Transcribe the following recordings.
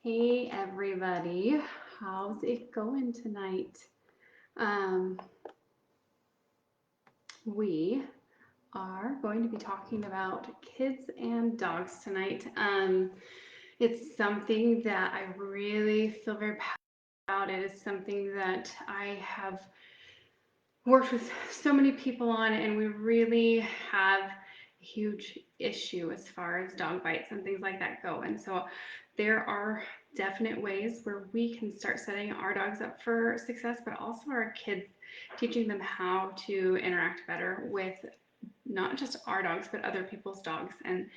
Hey everybody, how's it going tonight? Um, we are going to be talking about kids and dogs tonight. It's something that I really feel very passionate about. It is something that I have worked with so many people on, and we really have a huge issue as far as dog bites and things like that go. And so there are definite ways where we can start setting our dogs up for success, but also our kids, teaching them how to interact better with not just our dogs, but other people's dogs. And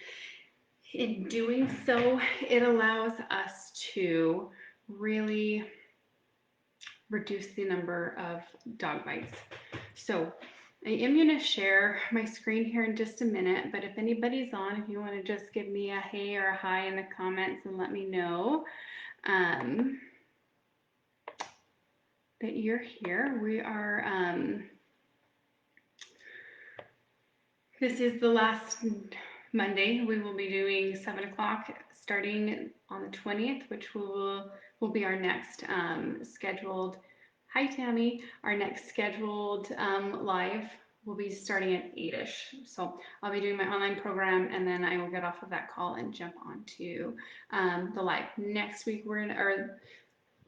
in doing so, it allows us to really reduce the number of dog bites. So I am going to share my screen here in just a minute, but if anybody's on, if you want to just give me a hey or a hi in the comments and let me know um, that you're here. We are, this is the last Monday. We will be doing 7 o'clock starting on the 20th, which will be our next scheduled. Hi, Tammy. Our next scheduled live will be starting at 8ish. So I'll be doing my online program, and then I will get off of that call and jump onto the live. Next week, or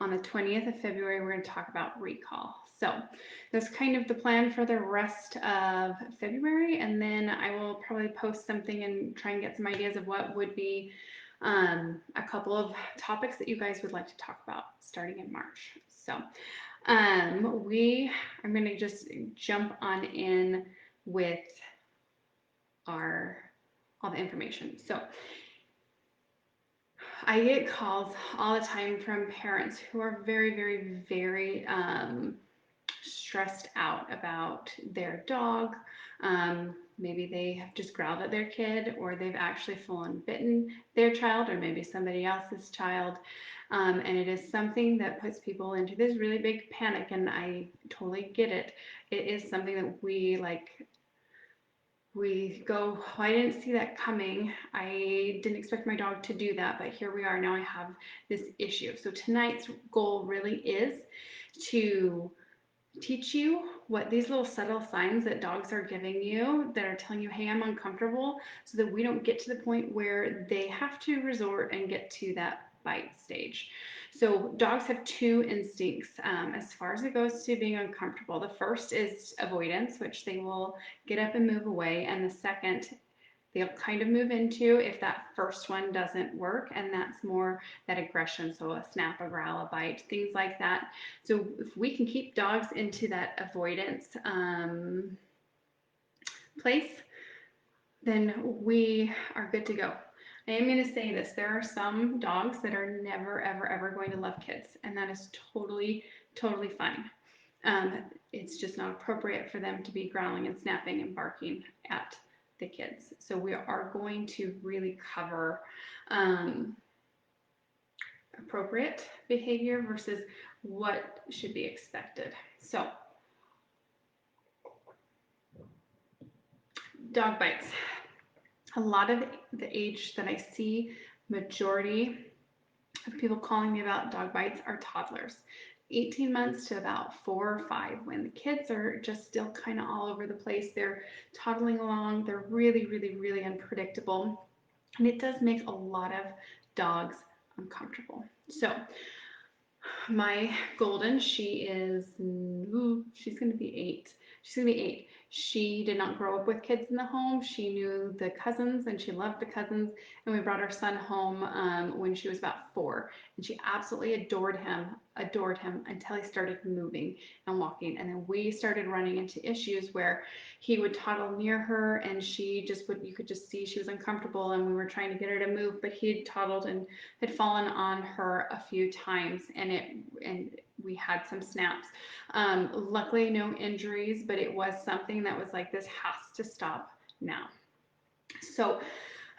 on the 20th of February, we're going to talk about recall. So that's kind of the plan for the rest of February, and then I will probably post something and try and get some ideas of what would be a couple of topics that you guys would like to talk about starting in March. So I'm going to just jump on in with all the information. So I get calls all the time from parents who are very, very, very stressed out about their dog. Maybe they have just growled at their kid, or they've actually full on bitten their child, or maybe somebody else's child. And it is something that puts people into this really big panic, and I totally get it. It is something that we go, oh, I didn't see that coming. I didn't expect my dog to do that, but here we are. Now I have this issue. So tonight's goal really is to teach you what these little subtle signs that dogs are giving you that are telling you, hey, I'm uncomfortable, so that we don't get to the point where they have to resort and get to that bite stage. So dogs have two instincts as far as it goes to being uncomfortable. The first is avoidance, which they will get up and move away, and the second they'll kind of move into if that first one doesn't work, and that's more that aggression, so a snap, a growl, a bite, things like that. So if we can keep dogs into that avoidance place, then we are good to go. I am going to say this, there are some dogs that are never, ever, ever going to love kids, and that is totally, totally fine. It's just not appropriate for them to be growling and snapping and barking at the kids. So we are going to really cover appropriate behavior versus what should be expected. So dog bites. A lot of the age that I see, majority of people calling me about dog bites are toddlers. 18 months to about 4 or 5, when the kids are just still kind of all over the place. They're toddling along. They're really, really, really unpredictable. And it does make a lot of dogs uncomfortable. So my golden, she's going to be 8. She's going to be 8. She did not grow up with kids in the home. She knew the cousins and she loved the cousins. And we brought our son home when she was about 4. And she absolutely adored him until he started moving and walking. And then we started running into issues where he would toddle near her and she just would, you could just see she was uncomfortable, and we were trying to get her to move, but he had toddled and had fallen on her a few times, and we had some snaps. Luckily, no injuries, but it was something that was like, this has to stop now. So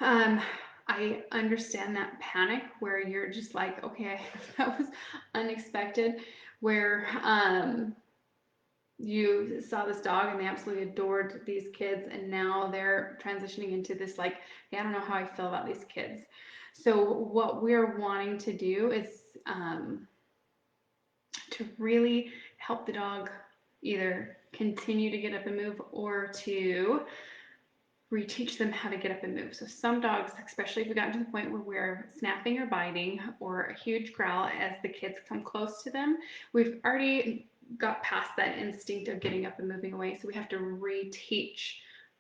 I understand that panic where you're just like, okay, that was unexpected, where you saw this dog and they absolutely adored these kids, and now they're transitioning into this like, hey, I don't know how I feel about these kids. So what we're wanting to do is to really help the dog either continue to get up and move or to reteach them how to get up and move. So some dogs, especially if we got to the point where we're snapping or biting or a huge growl as the kids come close to them, we've already got past that instinct of getting up and moving away. So we have to reteach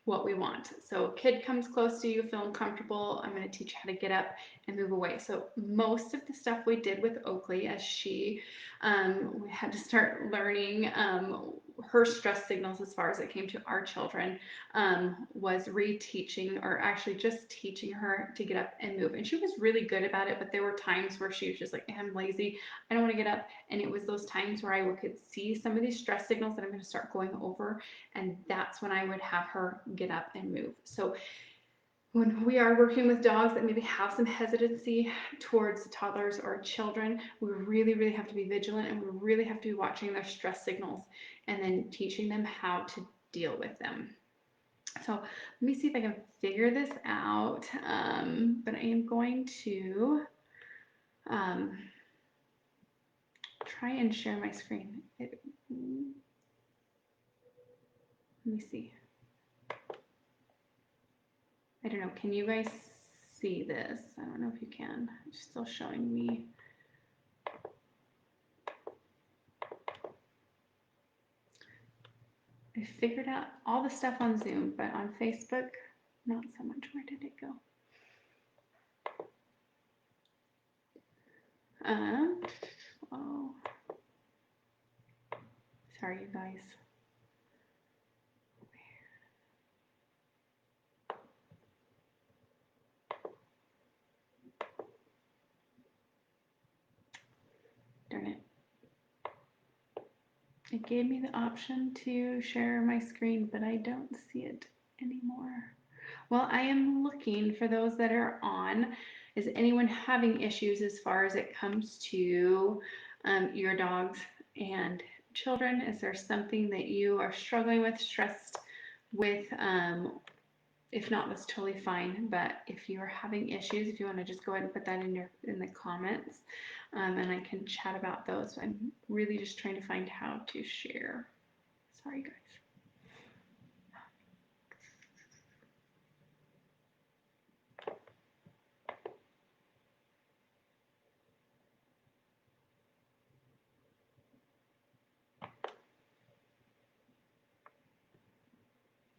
what we want. So kid comes close to you, feeling comfortable, I'm going to teach you how to get up and move away. So most of the stuff we did with Oakley as we had to start learning her stress signals as far as it came to our children, was reteaching, or actually just teaching her to get up and move. And she was really good about it, but there were times where she was just like, I'm lazy, I don't want to get up. And it was those times where I could see some of these stress signals that I'm going to start going over, and that's when I would have her get up and move. So when we are working with dogs that maybe have some hesitancy towards toddlers or children, we really, really have to be vigilant, and we really have to be watching their stress signals and then teaching them how to deal with them. So let me see if I can figure this out, but I am going to try and share my screen. Let me see. I don't know, can you guys see this? I don't know if you can. It's still showing me. I figured out all the stuff on Zoom, but on Facebook, not so much. Where did it go? Oh, sorry, you guys. Darn it. It gave me the option to share my screen, but I don't see it anymore. Well, I am looking for those that are on. Is anyone having issues as far as it comes to your dogs and children? Is there something that you are struggling with, stressed with? If not, that's totally fine. But if you are having issues, if you want to just go ahead and put that in the comments, and I can chat about those. I'm really just trying to find how to share. Sorry, guys.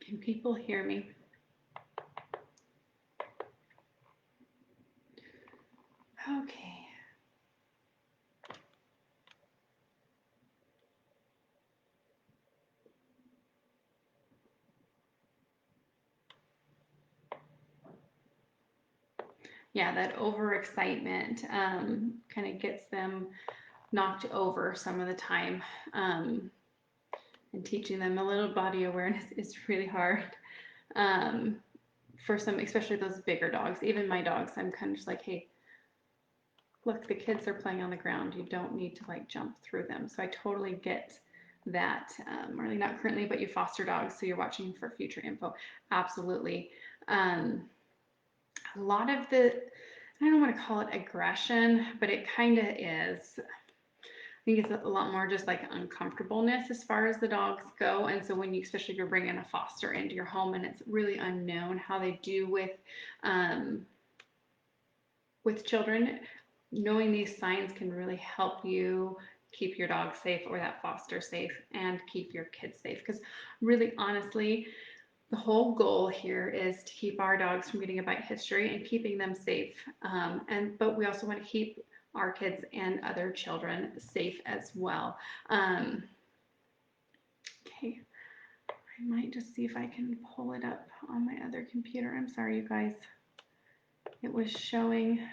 Can people hear me? Okay. Yeah, that overexcitement kind of gets them knocked over some of the time. And teaching them a little body awareness is really hard. For some, especially those bigger dogs, even my dogs, I'm kind of just like, hey, look, the kids are playing on the ground. You don't need to like jump through them. So I totally get that. Marley, not currently, but you foster dogs, so you're watching for future info. Absolutely. A lot of the, I don't want to call it aggression, but it kind of is. I think it's a lot more just like uncomfortableness as far as the dogs go. And so when you, especially if you're bringing a foster into your home and it's really unknown how they do with children, knowing these signs can really help you keep your dog safe or that foster safe and keep your kids safe. Because really, honestly, the whole goal here is to keep our dogs from getting a bite history and keeping them safe. But we also want to keep our kids and other children safe as well. Okay, I might just see if I can pull it up on my other computer. I'm sorry, you guys. It was showing.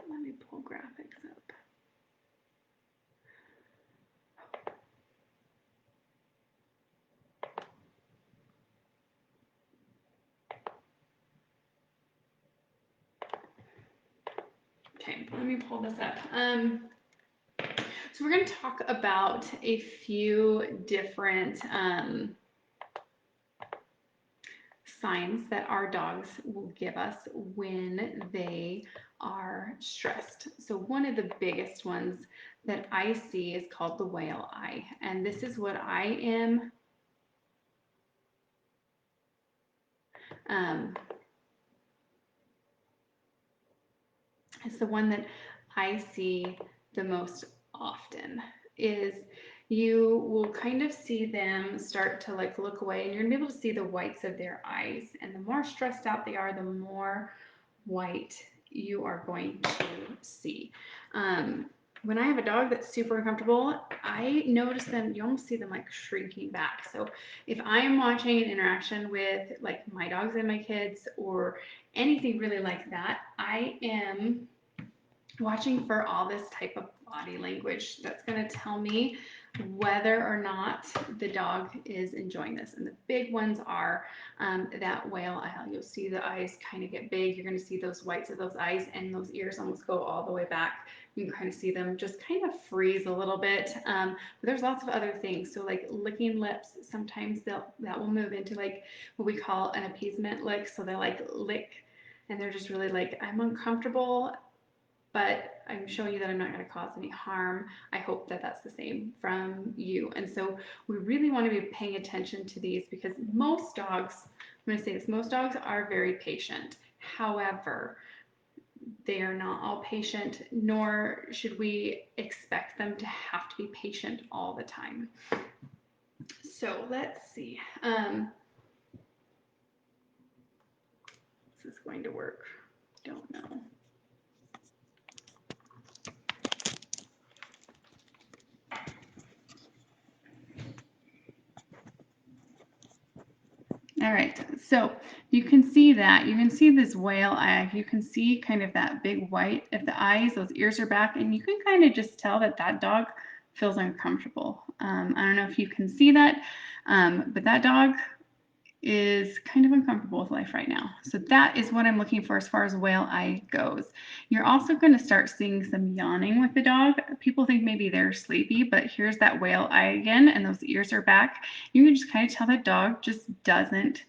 Let me pull graphics up. Okay, let me pull this up. So we're going to talk about a few different signs that our dogs will give us when they are stressed. So one of the biggest ones that I see is called the whale eye. And this is what I am it's the one that I see the most often. Is you will kind of see them start to like look away, and you're gonna be able to see the whites of their eyes. And the more stressed out they are, the more white you are going to see. When I have a dog that's super uncomfortable, I notice them, you almost see them like shrinking back. So if I am watching an interaction with like my dogs and my kids or anything really like that, I am watching for all this type of body language that's going to tell me whether or not the dog is enjoying this. And the big ones are that whale eye. You'll see the eyes kind of get big. You're going to see those whites of those eyes, and those ears almost go all the way back. You can kind of see them just kind of freeze a little bit. But there's lots of other things. So like licking lips, sometimes that will move into like what we call an appeasement lick. So they like lick and they're just really like, I'm uncomfortable, but I'm showing you that I'm not going to cause any harm. I hope that that's the same from you. And so we really want to be paying attention to these, because most dogs, I'm going to say this, most dogs are very patient. However, they are not all patient, nor should we expect them to have to be patient all the time. So let's see. This is going to work. Don't know. All right, so you can see that. You can see this whale eye. You can see kind of that big white of the eyes. Those ears are back, and you can kind of just tell that that dog feels uncomfortable. I don't know if you can see that, but that dog is kind of uncomfortable with life right now. So that is what I'm looking for as far as whale eye goes. You're also going to start seeing some yawning with the dog. People think maybe they're sleepy, but here's that whale eye again, and those ears are back. You can just kind of tell the dog just doesn't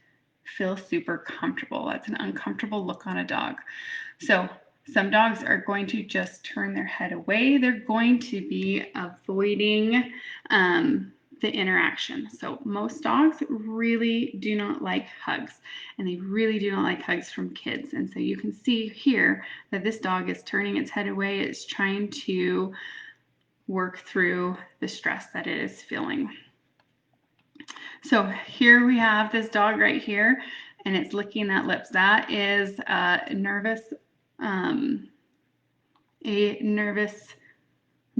feel super comfortable. That's an uncomfortable look on a dog. So some dogs are going to just turn their head away. They're going to be avoiding the interaction. So most dogs really do not like hugs, and they really do not like hugs from kids. And so you can see here that this dog is turning its head away. It's trying to work through the stress that it is feeling. So here we have this dog right here, and it's licking that lips. That is a nervous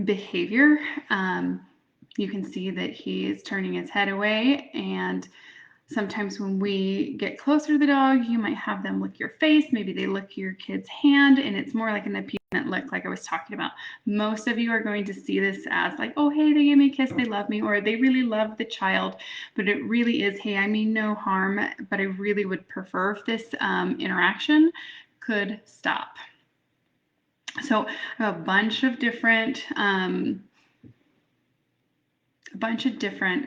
behavior. You can see that he is turning his head away, and sometimes when we get closer to the dog, you might have them lick your face. Maybe they lick your kid's hand, and it's more like an appeasement lick, like I was talking about. Most of you are going to see this as like, oh, hey, they gave me a kiss, they love me, or they really love the child. But it really is, hey, I mean no harm, but I really would prefer if this interaction could stop. So I have a bunch of different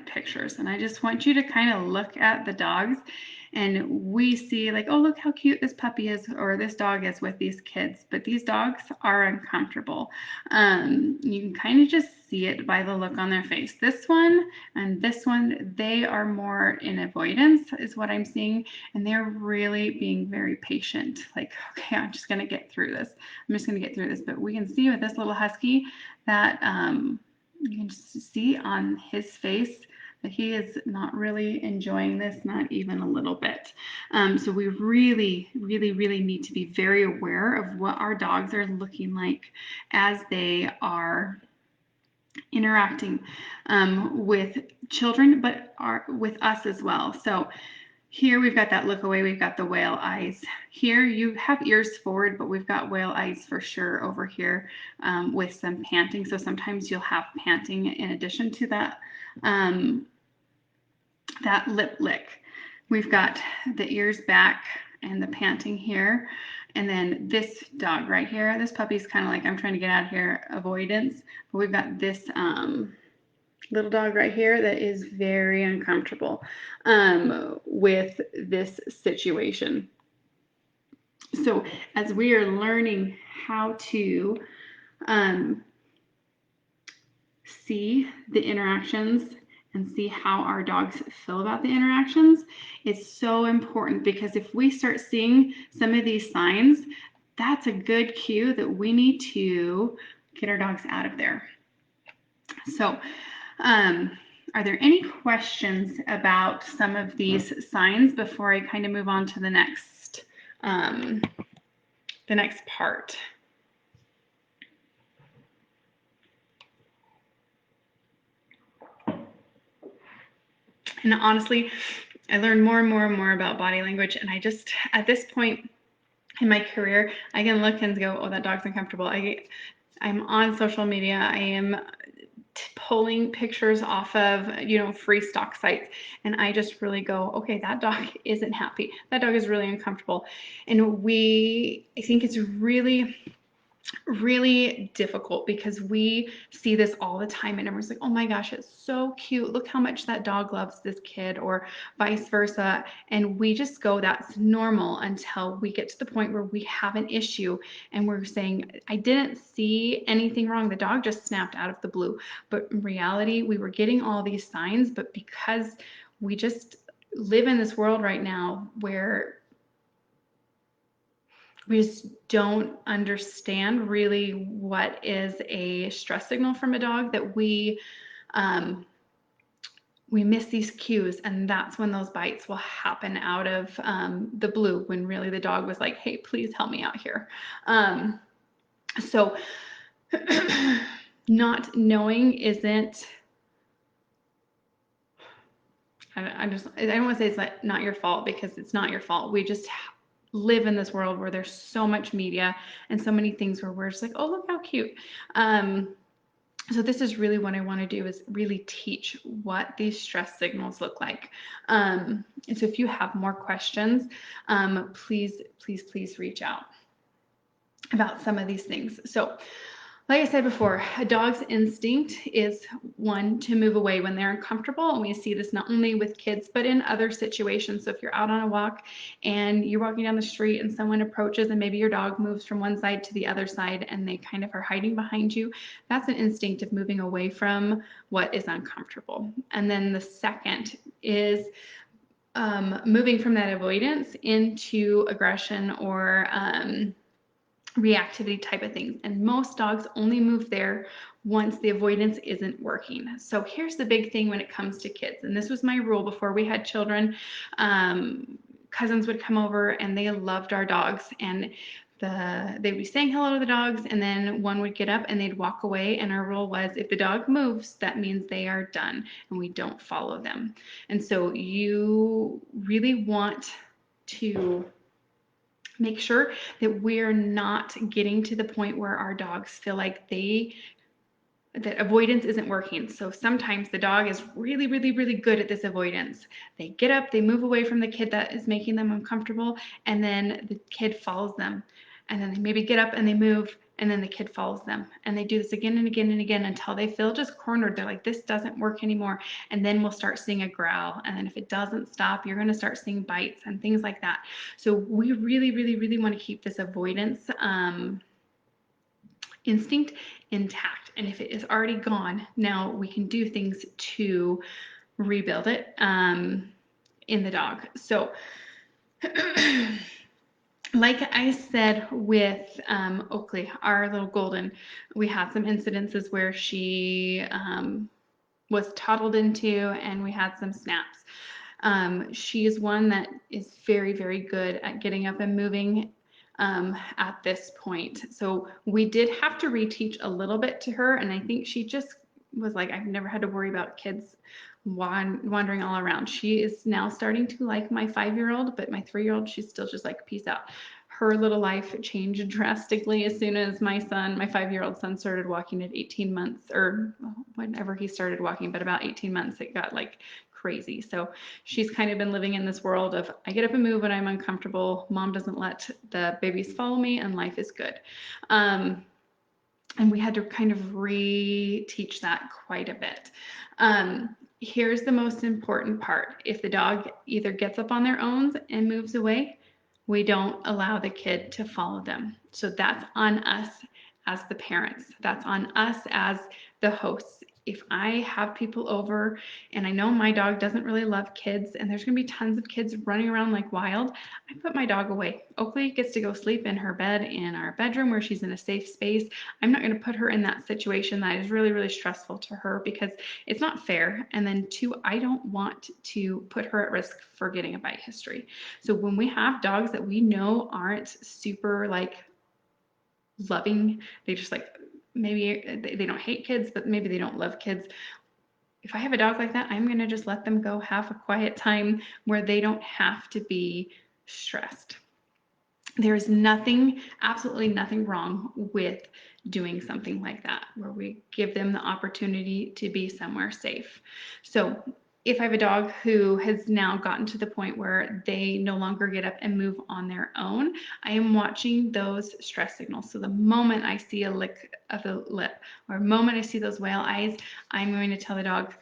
pictures, and I just want you to kind of look at the dogs, and we see like, oh, look how cute this puppy is, or this dog is with these kids, but these dogs are uncomfortable. You can kind of just see it by the look on their face. This one and this one, they are more in avoidance is what I'm seeing, and they're really being very patient, like, okay, I'm just gonna get through this. But we can see with this little husky that you can just see on his face that he is not really enjoying this, not even a little bit. So we really, really, really need to be very aware of what our dogs are looking like as they are interacting with children, but with us as well. So here we've got that look away, we've got the whale eyes. Here you have ears forward, but we've got whale eyes for sure over here with some panting. So sometimes you'll have panting in addition to that, that lip lick. We've got the ears back and the panting here. And then this dog right here, this puppy's kind of like, I'm trying to get out of here, avoidance. But we've got this little dog right here that is very uncomfortable with this situation. So as we are learning how to see the interactions and see how our dogs feel about the interactions, it's so important, because if we start seeing some of these signs, that's a good cue that we need to get our dogs out of there. So are there any questions about some of these signs before I kind of move on to the next part? And honestly, I learned more and more and more about body language, and I just, at this point in my career, I can look and go, oh, that dog's uncomfortable. I'm on social media. I am pulling pictures off of, free stock sites, and I just really go, okay, that dog isn't happy. That dog is really uncomfortable. And I think it's really difficult, because we see this all the time and everyone's like, oh my gosh, it's so cute, look how much that dog loves this kid, or vice versa, and we just go, that's normal, until we get to the point where we have an issue and we're saying, I didn't see anything wrong, the dog just snapped out of the blue. But in reality, we were getting all these signs, but because we just live in this world right now where we just don't understand really what is a stress signal from a dog, that we miss these cues, and that's when those bites will happen out of the blue, when really the dog was like, hey, please help me out here. So not knowing isn't, I don't want to say it's not your fault, because it's not your fault. We just live in this world where there's so much media and so many things where we're just like, oh, look how cute. So this is really what I want to do, is really teach what these stress signals look like. And so if you have more questions, please reach out about some of these things. So like I said before, a dog's instinct is one to move away when they're uncomfortable, and we see this not only with kids but in other situations. So if you're out on a walk and you're walking down the street and someone approaches and maybe your dog moves from one side to the other side and they kind of are hiding behind you, that's an instinct of moving away from what is uncomfortable. And then the second is moving from that avoidance into aggression or reactivity type of things. And most dogs only move there once the avoidance isn't working. So here's the big thing when it comes to kids, and this was my rule before we had children. Cousins would come over and they loved our dogs, and they'd be saying hello to the dogs, and then one would get up and they'd walk away, and our rule was, if the dog moves, that means they are done and we don't follow them. And so you really want to make sure that we're not getting to the point where our dogs feel like that avoidance isn't working. So sometimes the dog is really good at this avoidance. They get up, they move away from the kid that is making them uncomfortable, and then the kid follows them. And then they maybe get up and they move, and then the kid follows them. And they do this again and again and again until they feel just cornered. They're like, this doesn't work anymore. And then we'll start seeing a growl. And then if it doesn't stop, you're going to start seeing bites and things like that. So we really want to keep this avoidance instinct intact. And if it is already gone, now we can do things to rebuild it in the dog. So like I said with Oakley, our little golden, we had some incidences where she was toddled into, and we had some snaps. She is one that is very good at getting up and moving at this point. So we did have to reteach a little bit to her, and I think she just was like, I've never had to worry about kids wandering all around. She is now starting to like my 5-year-old, but my 3-year-old, she's still just like, peace out. Her little life changed drastically as soon as my 5-year-old son started walking at 18 months, or whenever he started walking, but about 18 months, it got like crazy. So she's kind of been living in this world of I get up and move when I'm uncomfortable. Mom doesn't let the babies follow me, and life is good. And we had to kind of re-teach that quite a bit. Here's the most important part. If the dog either gets up on their own and moves away, we don't allow the kid to follow them. So that's on us as the parents. That's on us as the hosts. If I have people over and I know my dog doesn't really love kids and there's going to be tons of kids running around like wild, I put my dog away. Oakley gets to go sleep in her bed in our bedroom where she's in a safe space. I'm not going to put her in that situation that is really, really stressful to her because it's not fair. And then two, I don't want to put her at risk for getting a bite history. So when we have dogs that we know aren't super like loving, they just like, maybe they don't hate kids, but maybe they don't love kids. If I have a dog like that, I'm going to just let them go have a quiet time where they don't have to be stressed. There's nothing, absolutely nothing wrong with doing something like that, where we give them the opportunity to be somewhere safe. So if I have a dog who has now gotten to the point where they no longer get up and move on their own, I am watching those stress signals. So the moment I see a lick of the lip or the moment I see those whale eyes, I'm going to tell the dog,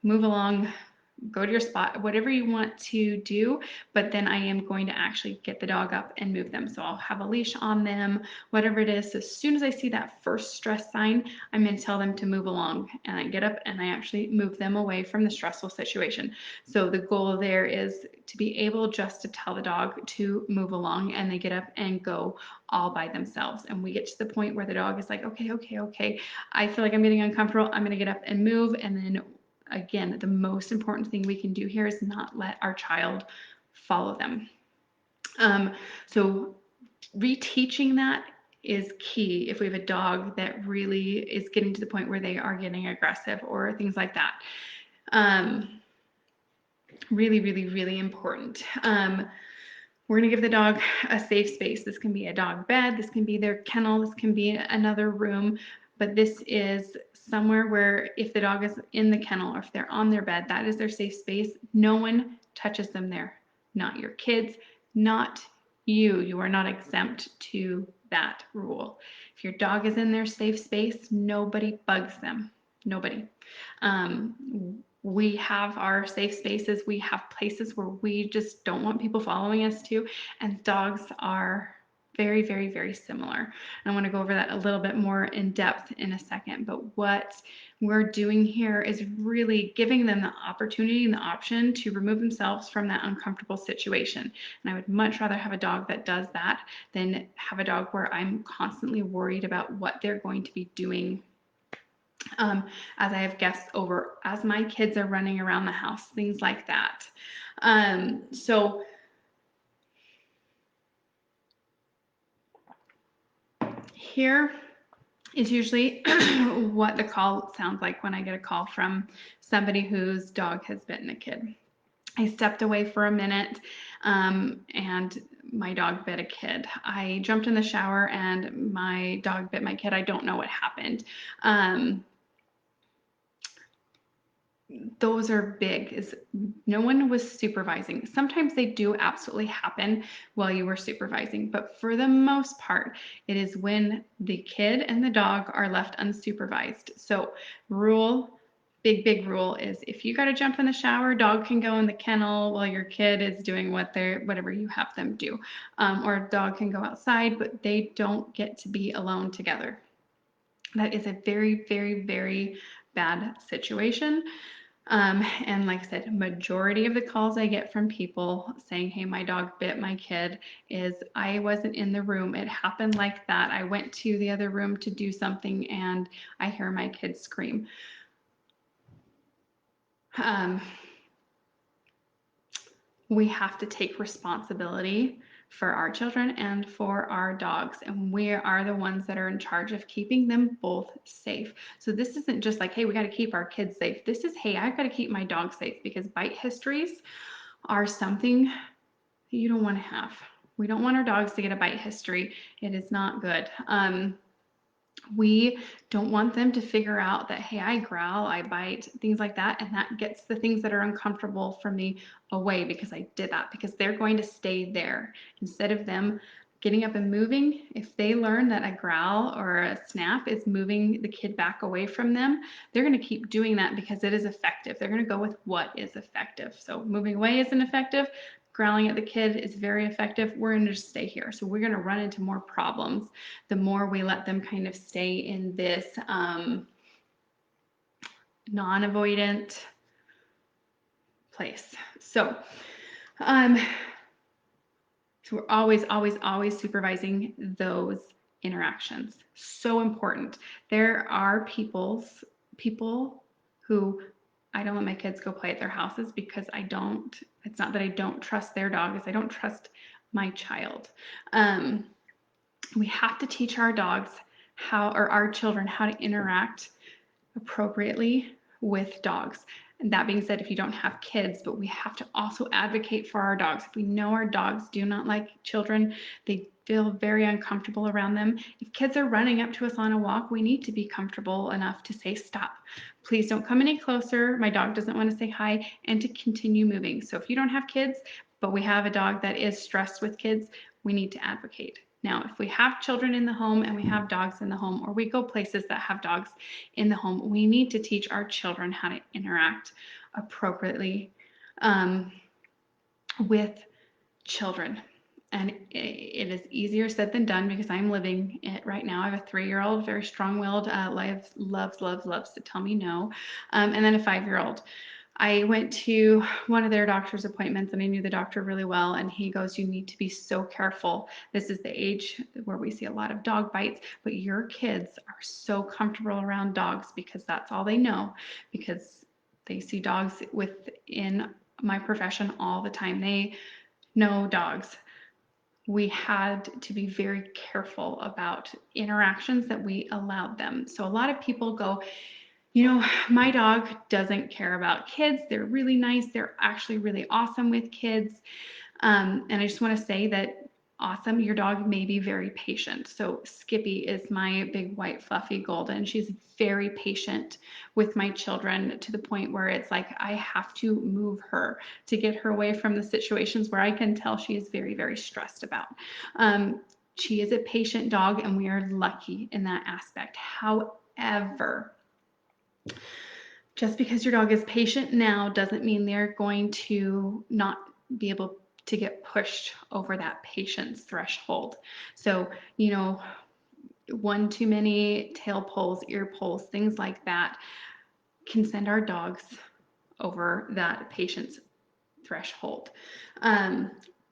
move along, go to your spot, whatever you want to do, but then I am going to actually get the dog up and move them. So I'll have a leash on them, whatever it is. So as soon as I see that first stress sign, I'm going to tell them to move along, and I get up and I actually move them away from the stressful situation. So the goal there is to be able just to tell the dog to move along, and they get up and go all by themselves. And we get to the point where the dog is like, okay, I feel like I'm getting uncomfortable. I'm going to get up and move. And then again, the most important thing we can do here is not let our child follow them. So reteaching that is key if we have a dog that really is getting to the point where they are getting aggressive or things like that. Really, really, really important. We're going to give the dog a safe space. This can be a dog bed, this can be their kennel, this can be another room, but this is somewhere where if the dog is in the kennel or if they're on their bed, that is their safe space. No one touches them there. Not your kids, not you. You are not exempt to that rule. If your dog is in their safe space, nobody bugs them. Nobody. We have our safe spaces. We have places where we just don't want people following us to, and dogs are very, very, very similar. And I want to go over that a little bit more in depth in a second, but what we're doing here is really giving them the opportunity and the option to remove themselves from that uncomfortable situation. And I would much rather have a dog that does that than have a dog where I'm constantly worried about what they're going to be doing as I have guests over, as my kids are running around the house, things like that. So here is usually what the call sounds like when I get a call from somebody whose dog has bitten a kid. I stepped away for a minute and my dog bit a kid. I jumped in the shower and my dog bit my kid. I don't know what happened. Those are big, is no one was supervising. Sometimes they do absolutely happen while you were supervising, but for the most part, it is when the kid and the dog are left unsupervised. So rule, big rule is if you got to jump in the shower, dog can go in the kennel while your kid is doing whatever you have them do. Or dog can go outside, but they don't get to be alone together. That is a very, very, very bad situation. And like I said, majority of the calls I get from people saying, hey, my dog bit my kid, is I wasn't in the room. It happened like that. I went to the other room to do something and I hear my kid scream. We have to take responsibility for our children and for our dogs, and we are the ones that are in charge of keeping them both safe. So this isn't just like, hey, we got to keep our kids safe. This is, hey, I've got to keep my dog safe, because bite histories are something you don't want to have. We don't want our dogs to get a bite history. It is not good. We don't want them to figure out that, hey, I growl, I bite, things like that, and that gets the things that are uncomfortable for me away because I did that, because they're going to stay there. Instead of them getting up and moving, if they learn that a growl or a snap is moving the kid back away from them, they're going to keep doing that because it is effective. They're going to go with what is effective. So moving away isn't effective. Growling at the kid is very effective. We're going to just stay here. So we're going to run into more problems the more we let them kind of stay in this non-avoidant place. So we're always supervising those interactions. So important. There are people who I don't let my kids go play at their houses because it's not that I don't trust their dog, it's I don't trust my child. We have to teach our dogs our children how to interact appropriately with dogs. And that being said, if you don't have kids, but we have to also advocate for our dogs. If we know our dogs do not like children, they feel very uncomfortable around them. If kids are running up to us on a walk, we need to be comfortable enough to say, stop. Please don't come any closer. My dog doesn't want to say hi, and to continue moving. So if you don't have kids, but we have a dog that is stressed with kids, we need to advocate. Now, if we have children in the home and we have dogs in the home, or we go places that have dogs in the home, we need to teach our children how to interact appropriately with children. And it is easier said than done because I'm living it right now. I have a 3-year-old, very strong-willed, loves to tell me no, and then a 5-year-old. I went to one of their doctor's appointments and I knew the doctor really well, and he goes, you need to be so careful. This is the age where we see a lot of dog bites, but your kids are so comfortable around dogs because that's all they know, because they see dogs within my profession all the time. They know dogs. We had to be very careful about interactions that we allowed them. So a lot of people go, my dog doesn't care about kids. They're really nice. They're actually really awesome with kids. And I just want to say that awesome, your dog may be very patient. So Skippy is my big white fluffy golden. She's very patient with my children to the point where it's like I have to move her to get her away from the situations where I can tell she is very, very stressed about. She is a patient dog, and we are lucky in that aspect. However, just because your dog is patient now doesn't mean they're going to not be able to get pushed over that patience threshold. So, one too many tail pulls, ear pulls, things like that can send our dogs over that patience threshold.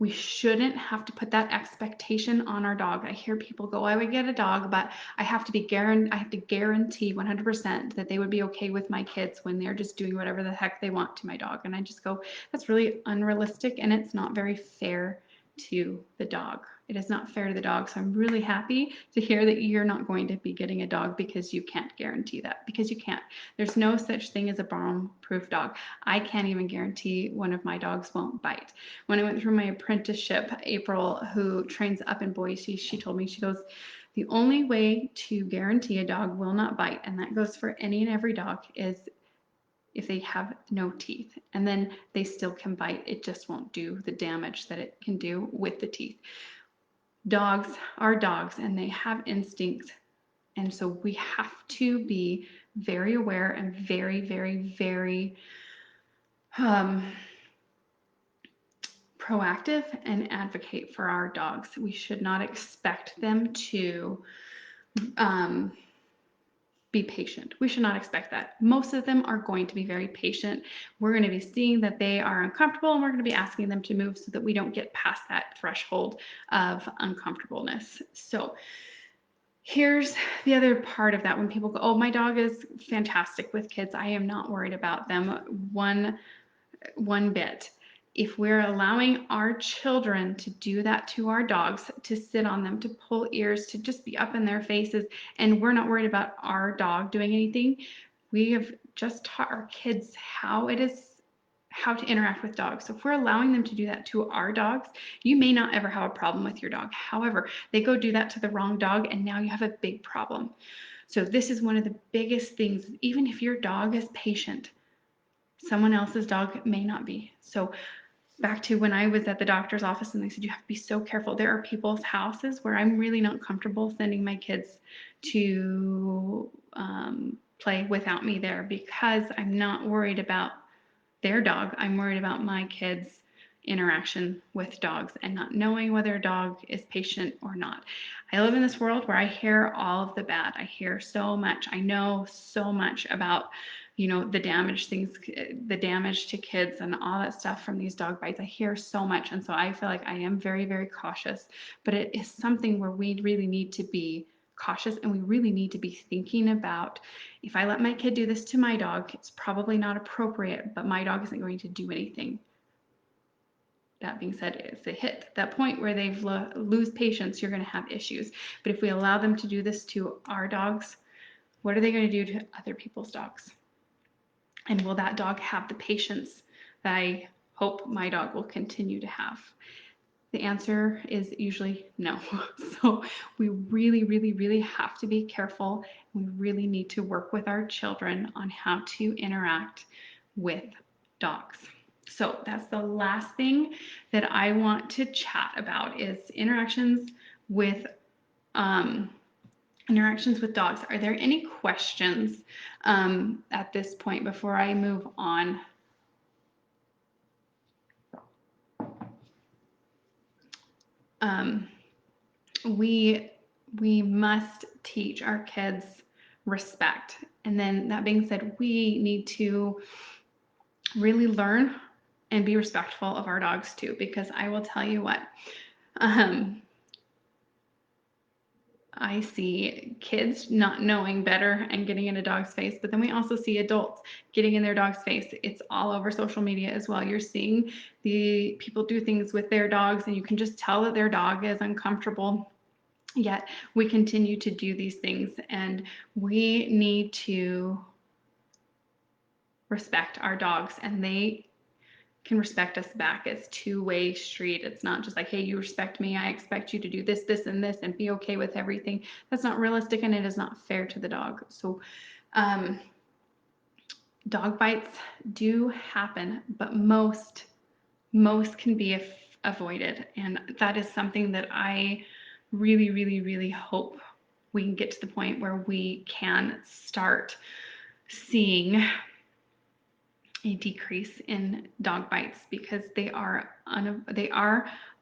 We shouldn't have to put that expectation on our dog. I hear people go, I would get a dog, but I have to guarantee 100% that they would be okay with my kids when they're just doing whatever the heck they want to my dog. And I just go, that's really unrealistic, and it's not very fair to the dog. It is not fair to the dog. So I'm really happy to hear that you're not going to be getting a dog because you can't guarantee that, because you can't. There's no such thing as a bomb-proof dog. I can't even guarantee one of my dogs won't bite. When I went through my apprenticeship, April, who trains up in Boise, she told me, she goes, the only way to guarantee a dog will not bite, and that goes for any and every dog, is if they have no teeth, and then they still can bite. It just won't do the damage that it can do with the teeth. Dogs are dogs, and they have instincts, and so we have to be very aware and very, very, very proactive and advocate for our dogs. We should not expect them to be patient. We should not expect that. Most of them are going to be very patient. We're going to be seeing that they are uncomfortable, and we're going to be asking them to move so that we don't get past that threshold of uncomfortableness. So here's the other part of that. When people go, oh, my dog is fantastic with kids, I am not worried about them one bit. If we're allowing our children to do that to our dogs, to sit on them, to pull ears, to just be up in their faces, and we're not worried about our dog doing anything, we have just taught our kids how how to interact with dogs. So if we're allowing them to do that to our dogs, you may not ever have a problem with your dog. However, they go do that to the wrong dog, and now you have a big problem. So this is one of the biggest things. Even if your dog is patient, someone else's dog may not be. So back to when I was at the doctor's office and they said, you have to be so careful. There are people's houses where I'm really not comfortable sending my kids to play without me there, because I'm not worried about their dog. I'm worried about my kids' interaction with dogs and not knowing whether a dog is patient or not. I live in this world where I hear all of the bad. I hear so much. I know so much about, the damage to kids and all that stuff from these dog bites. I hear so much. And so I feel like I am very, very cautious, but it is something where we really need to be cautious, and we really need to be thinking about, if I let my kid do this to my dog, it's probably not appropriate, but my dog isn't going to do anything. That being said, if they hit that point where they lose patience, you're going to have issues. But if we allow them to do this to our dogs, what are they going to do to other people's dogs? And will that dog have the patience that I hope my dog will continue to have? The answer is usually no. So we really, really, really have to be careful. We really need to work with our children on how to interact with dogs. So that's the last thing that I want to chat about, is interactions with dogs. Are there any questions at this point before I move on? We must teach our kids respect. And then that being said, we need to really learn and be respectful of our dogs too, because I will tell you what, I see kids not knowing better and getting in a dog's face, but then we also see adults getting in their dog's face. It's all over social media as well. You're seeing the people do things with their dogs, and you can just tell that their dog is uncomfortable. Yet we continue to do these things, and we need to respect our dogs, and they can respect us back. It's two-way street. It's not just like, hey, you respect me, I expect you to do this, this, and this, and be okay with everything. That's not realistic, and it is not fair to the dog. So dog bites do happen, but most can be avoided, and that is something that I really, really, really hope we can get to the point where we can start seeing a decrease in dog bites, because they are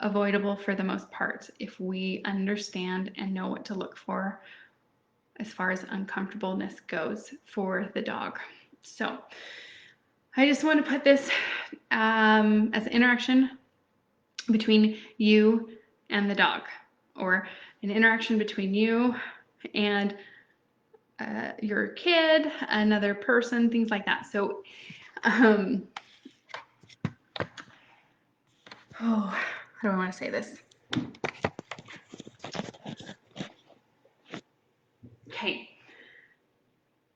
avoidable for the most part if we understand and know what to look for as far as uncomfortableness goes for the dog. So I just want to put this as an interaction between you and the dog, or an interaction between you and your kid, another person, things like that. So how do I want to say this? Okay.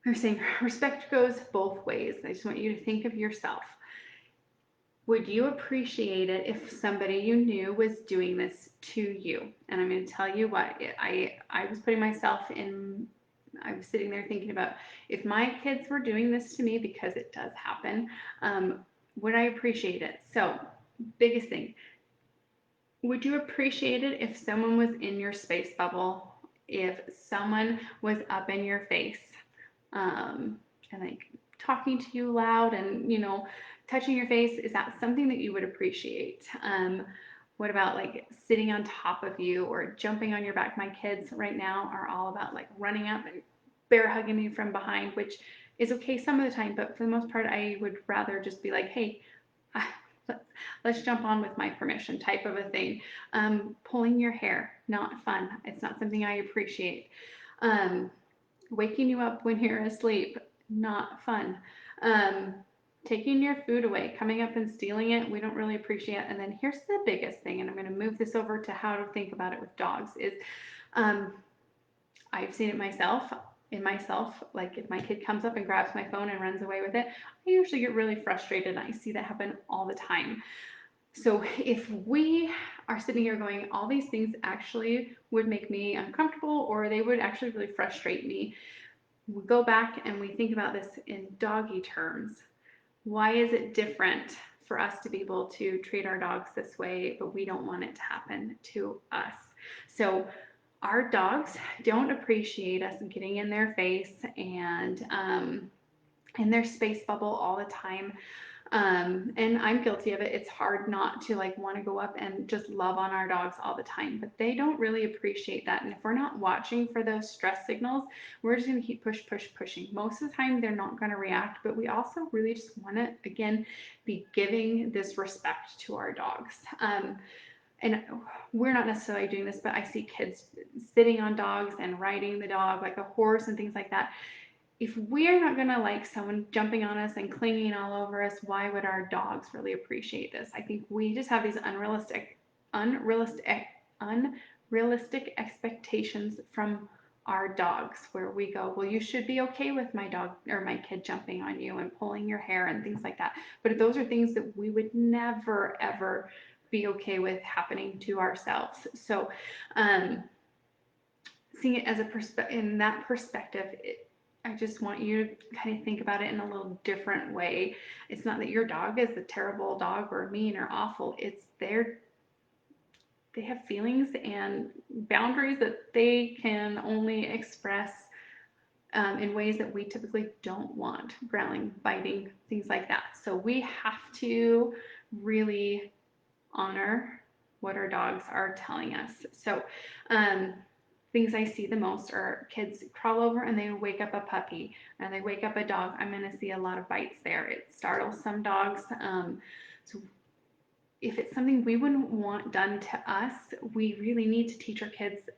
We're saying respect goes both ways. I just want you to think of yourself. Would you appreciate it if somebody you knew was doing this to you? And I'm going to tell you what, I was putting myself in, I was sitting there thinking about, if my kids were doing this to me, because it does happen, would I appreciate it? So, biggest thing, would you appreciate it if someone was in your space bubble, if someone was up in your face, and like talking to you loud and, touching your face? Is that something that you would appreciate? What about like sitting on top of you or jumping on your back? My kids right now are all about like running up and bear hugging me from behind, which is okay some of the time, but for the most part, I would rather just be like, hey, let's jump on with my permission, type of a thing. Pulling your hair, not fun. It's not something I appreciate. Waking you up when you're asleep, not fun. Taking your food away, coming up and stealing it, we don't really appreciate it. And then here's the biggest thing, and I'm going to move this over to how to think about it with dogs, is I've seen it myself. in myself, like if my kid comes up and grabs my phone and runs away with it, I usually get really frustrated. I see that happen all the time. So if we are sitting here going, all these things actually would make me uncomfortable or they would actually really frustrate me, we go back and we think about this in doggy terms. Why is it different for us to be able to treat our dogs this way, but we don't want it to happen to us? So our dogs don't appreciate us getting in their face and in their space bubble all the time. And I'm guilty of it. It's hard not to like want to go up and just love on our dogs all the time, but they don't really appreciate that. And if we're not watching for those stress signals, we're just going to keep pushing. Most of the time, they're not going to react, but we also really just want to, again, be giving this respect to our dogs. And we're not necessarily doing this, but I see kids sitting on dogs and riding the dog like a horse and things like that. If we're not going to like someone jumping on us and clinging all over us, why would our dogs really appreciate this? I think we just have these unrealistic expectations from our dogs where we go, well, you should be okay with my dog or my kid jumping on you and pulling your hair and things like that. But those are things that we would never, ever be okay with happening to ourselves. So, seeing it as in that perspective, I just want you to kind of think about it in a little different way. It's not that your dog is a terrible dog or mean or awful. It's they have feelings and boundaries that they can only express in ways that we typically don't want, growling, biting, things like that. So we have to really honor what our dogs are telling us. So things I see the most are kids crawl over and they wake up a puppy and they wake up a dog. I'm going to see a lot of bites there. It startles some dogs. So if it's something we wouldn't want done to us, we really need to teach our kids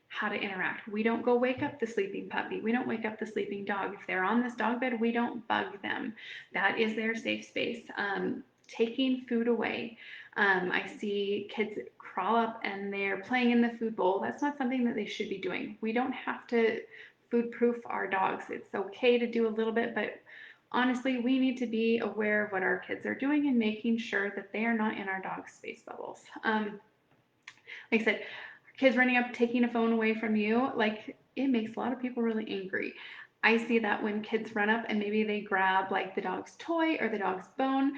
how to interact. We don't go wake up the sleeping puppy. We don't wake up the sleeping dog. If they're on this dog bed, we don't bug them. That is their safe space. Taking food away. I see kids crawl up and they're playing in the food bowl. That's not something that they should be doing. We don't have to food proof our dogs. It's okay to do a little bit, but honestly, we need to be aware of what our kids are doing and making sure that they are not in our dog's space bubbles. Like I said, kids running up, taking a phone away from you, like it makes a lot of people really angry. I see that when kids run up and maybe they grab like the dog's toy or the dog's bone,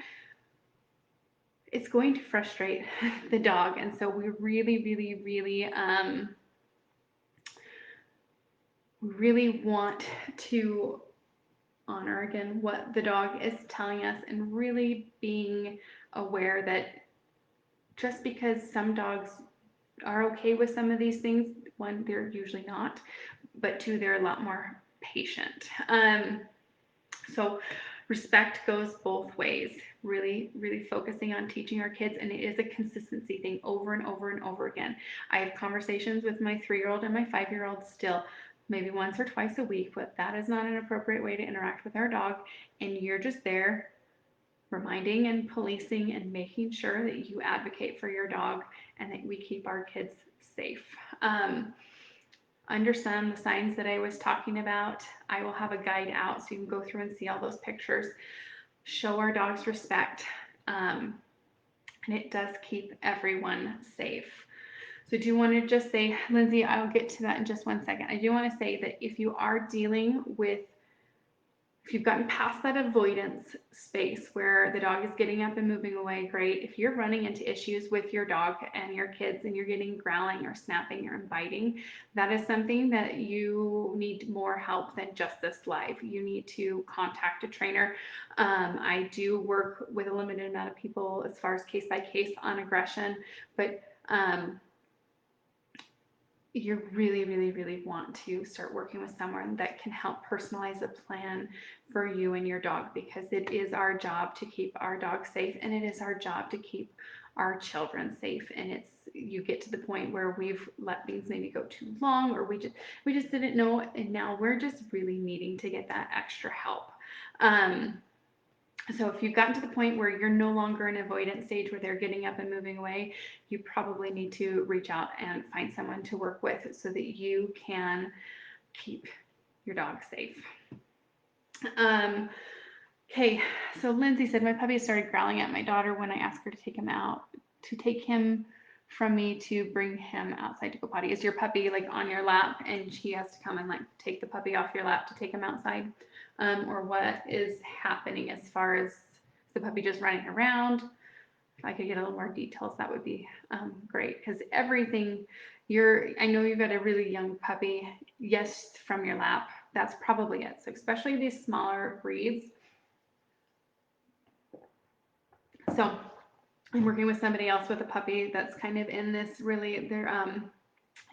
it's going to frustrate the dog. And so we really want to honor again what the dog is telling us and really being aware that just because some dogs are okay with some of these things, one, they're usually not, but two, they're a lot more patient. So respect goes both ways. Really focusing on teaching our kids, and it is a consistency thing over and over and over again. I have conversations with my 3-year-old and my 5-year-old still, maybe once or twice a week, but that is not an appropriate way to interact with our dog. And you're just there reminding and policing and making sure that you advocate for your dog and that we keep our kids safe. Understand the signs that I was talking about. I will have a guide out so you can go through and see all those pictures. Show our dogs respect, and it does keep everyone safe. So I do want to just say, Lindsay, I'll get to that in just one second. I do want to say that if you are dealing with, if you've gotten past that avoidance space where the dog is getting up and moving away, great. If you're running into issues with your dog and your kids and you're getting growling or snapping or biting, that is something that you need more help than just this live. You need to contact a trainer. I do work with a limited amount of people as far as case by case on aggression, but you really want to start working with someone that can help personalize a plan for you and your dog, because it is our job to keep our dog safe and it is our job to keep our children safe. And it's, you get to the point where we've let things maybe go too long, or we just didn't know, and now we're just really needing to get that extra help. So if you've gotten to the point where you're no longer in avoidance stage where they're getting up and moving away, you probably need to reach out and find someone to work with so that you can keep your dog safe. Okay, so Lindsay said, my puppy started growling at my daughter when I asked her to take him from me to bring him outside to go potty. Is your puppy like on your lap and she has to come and like take the puppy off your lap to take him outside? Or what is happening as far as the puppy just running around? If I could get a little more details, that would be great, because everything I know you've got a really young puppy. Yes, from your lap, that's probably it. So especially these smaller breeds. So I'm working with somebody else with a puppy that's kind of in this really, they're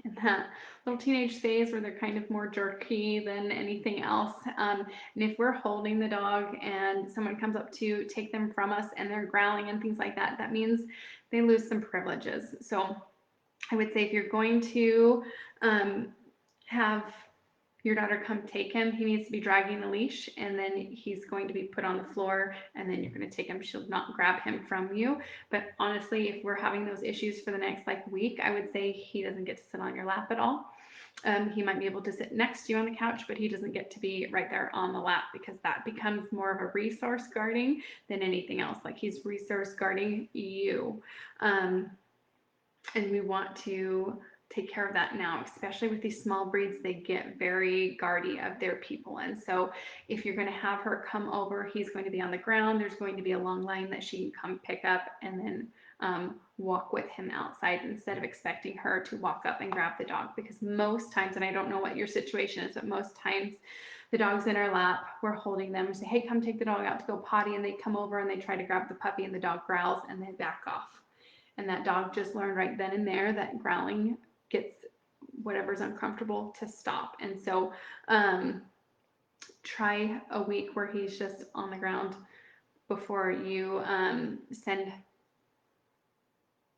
in that little teenage phase where they're kind of more jerky than anything else. And if we're holding the dog and someone comes up to take them from us and they're growling and things like that, that means they lose some privileges. So I would say if you're going to have your daughter come take him, he needs to be dragging the leash, and then he's going to be put on the floor, and then you're going to take him. She'll not grab him from you. But honestly, if we're having those issues for the next week, I would say he doesn't get to sit on your lap at all. He might be able to sit next to you on the couch, but he doesn't get to be right there on the lap, because that becomes more of a resource guarding than anything else. Like, he's resource guarding you. And we want to take care of that now, especially with these small breeds. They get very guardy of their people. And so if you're going to have her come over, he's going to be on the ground. There's going to be a long line that she can come pick up and then walk with him outside, instead of expecting her to walk up and grab the dog. Because most times, and I don't know what your situation is, but most times the dog's in our lap, we're holding them and say, hey, come take the dog out to go potty. And they come over and they try to grab the puppy, and the dog growls and they back off. And that dog just learned right then and there that growling gets whatever's uncomfortable to stop. And so try a week where he's just on the ground before you send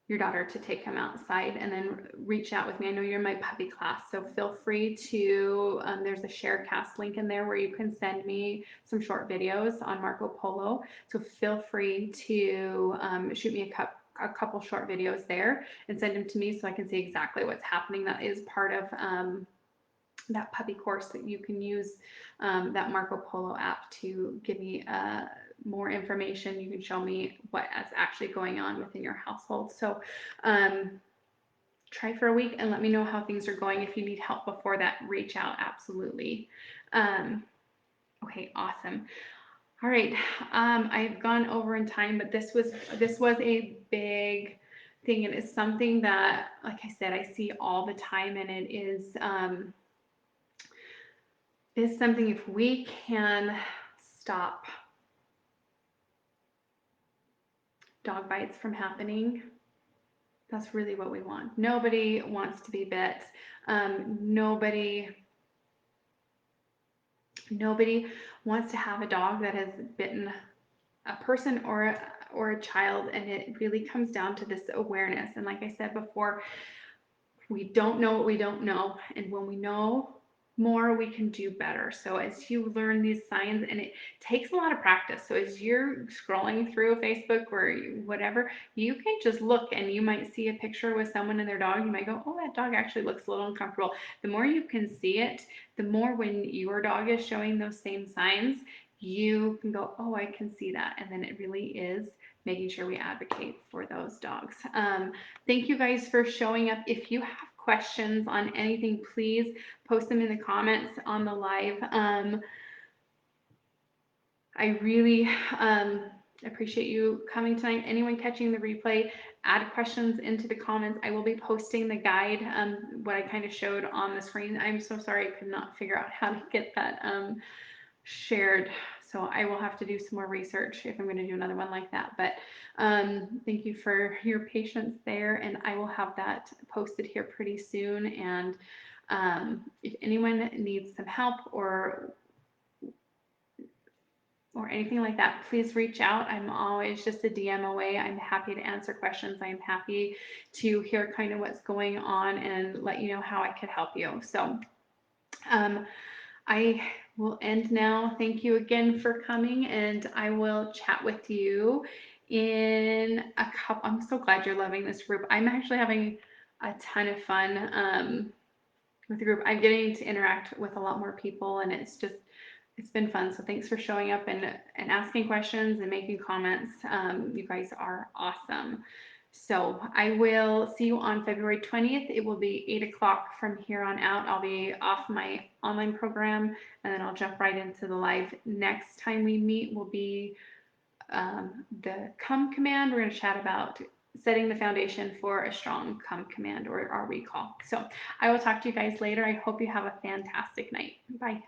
your daughter to take him outside, and then reach out with me. I know you're in my puppy class, so feel free to, there's a Sharecast link in there where you can send me some short videos on Marco Polo. So feel free to shoot me a couple short videos there and send them to me so I can see exactly what's happening. That is part of that puppy course that you can use that Marco Polo app to give me more information. You can show me what is actually going on within your household. So try for a week and let me know how things are going. If you need help before that, reach out. Absolutely. Okay, awesome. All right, I've gone over in time, but this was a big thing, and it's something that, like I said, I see all the time, and it is something, if we can stop dog bites from happening, that's really what we want. Nobody wants to be bit. Nobody wants to have a dog that has bitten a person or a child, and it really comes down to this awareness. And like I said before, we don't know what we don't know, and when we know more, we can do better. So as you learn these signs, and it takes a lot of practice. So as you're scrolling through Facebook or whatever, you can just look and you might see a picture with someone and their dog. You might go, oh, that dog actually looks a little uncomfortable. The more you can see it, the more when your dog is showing those same signs, you can go, oh, I can see that. And then it really is making sure we advocate for those dogs. Thank you guys for showing up. If you have questions on anything, please post them in the comments on the live. I really appreciate you coming tonight. Anyone catching the replay, add questions into the comments. I will be posting the guide, what I kind of showed on the screen. I'm so sorry I could not figure out how to get that shared. So I will have to do some more research if I'm going to do another one like that. But thank you for your patience there, and I will have that posted here pretty soon. And if anyone needs some help or anything like that, please reach out. I'm always just a DM away. I'm happy to answer questions. I'm happy to hear kind of what's going on and let you know how I could help you. So I will end now. Thank you again for coming, and I will chat with you in a couple. I'm so glad you're loving this group. I'm actually having a ton of fun with the group. I'm getting to interact with a lot more people, and it's been fun. So thanks for showing up and asking questions and making comments. You guys are awesome. So I will see you on February 20th. It will be 8 o'clock from here on out. I'll be off my online program, and then I'll jump right into the live. Next time we meet will be the come command. We're going to chat about setting the foundation for a strong come command, or our recall. So I will talk to you guys later. I hope you have a fantastic night. Bye.